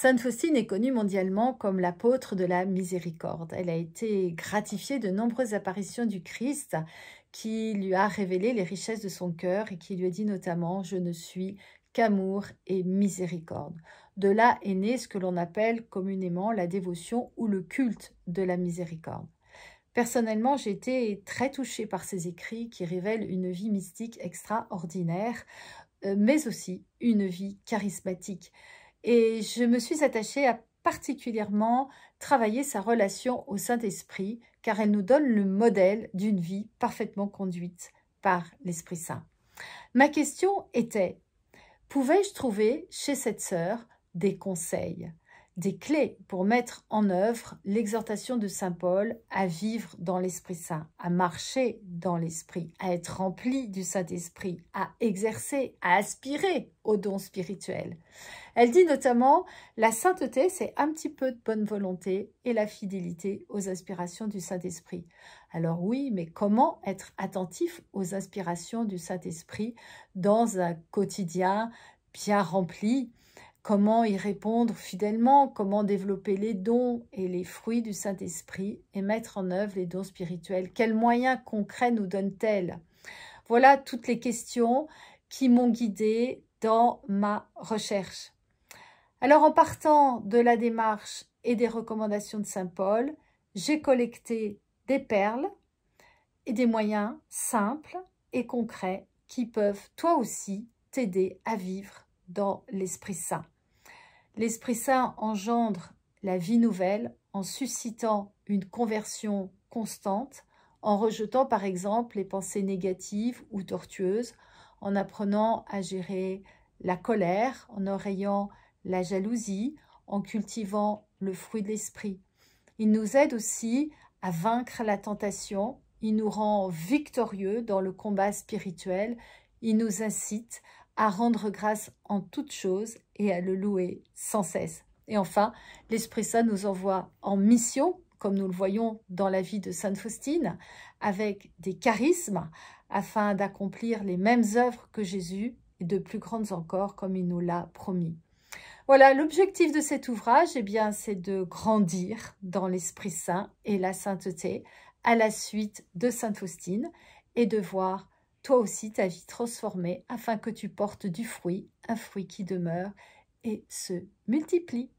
Sainte Faustine est connue mondialement comme l'apôtre de la miséricorde. Elle a été gratifiée de nombreuses apparitions du Christ qui lui a révélé les richesses de son cœur et qui lui a dit notamment « Je ne suis qu'amour et miséricorde ». De là est né ce que l'on appelle communément la dévotion ou le culte de la miséricorde. Personnellement, j'ai été très touchée par ces écrits qui révèlent une vie mystique extraordinaire, mais aussi une vie charismatique. Et je me suis attachée à particulièrement travailler sa relation au Saint-Esprit, car elle nous donne le modèle d'une vie parfaitement conduite par l'Esprit Saint. Ma question était, pouvais-je trouver chez cette sœur des conseils, des clés pour mettre en œuvre l'exhortation de saint Paul à vivre dans l'Esprit Saint, à marcher dans l'Esprit, à être rempli du Saint-Esprit, à exercer, à aspirer aux dons spirituels. Elle dit notamment « La sainteté, c'est un petit peu de bonne volonté et la fidélité aux inspirations du Saint-Esprit. » Alors oui, mais comment être attentif aux inspirations du Saint-Esprit dans un quotidien bien rempli? Comment y répondre fidèlement? Comment développer les dons et les fruits du Saint-Esprit et mettre en œuvre les dons spirituels? Quels moyens concrets nous donne-t-elle? Voilà toutes les questions qui m'ont guidée dans ma recherche. Alors, en partant de la démarche et des recommandations de saint Paul, j'ai collecté des perles et des moyens simples et concrets qui peuvent, toi aussi, t'aider à vivre dans l'Esprit Saint. L'Esprit Saint engendre la vie nouvelle en suscitant une conversion constante, en rejetant par exemple les pensées négatives ou tortueuses, en apprenant à gérer la colère, en oreillant la jalousie, en cultivant le fruit de l'esprit. Il nous aide aussi à vaincre la tentation, il nous rend victorieux dans le combat spirituel, il nous incite à rendre grâce en toutes choses et à le louer sans cesse. Et enfin, l'Esprit Saint nous envoie en mission, comme nous le voyons dans la vie de Sainte Faustine, avec des charismes, afin d'accomplir les mêmes œuvres que Jésus, et de plus grandes encore, comme il nous l'a promis. Voilà, l'objectif de cet ouvrage, eh bien, c'est de grandir dans l'Esprit Saint et la sainteté à la suite de Sainte Faustine et de voir toi aussi ta vie transformée afin que tu portes du fruit, un fruit qui demeure et se multiplie.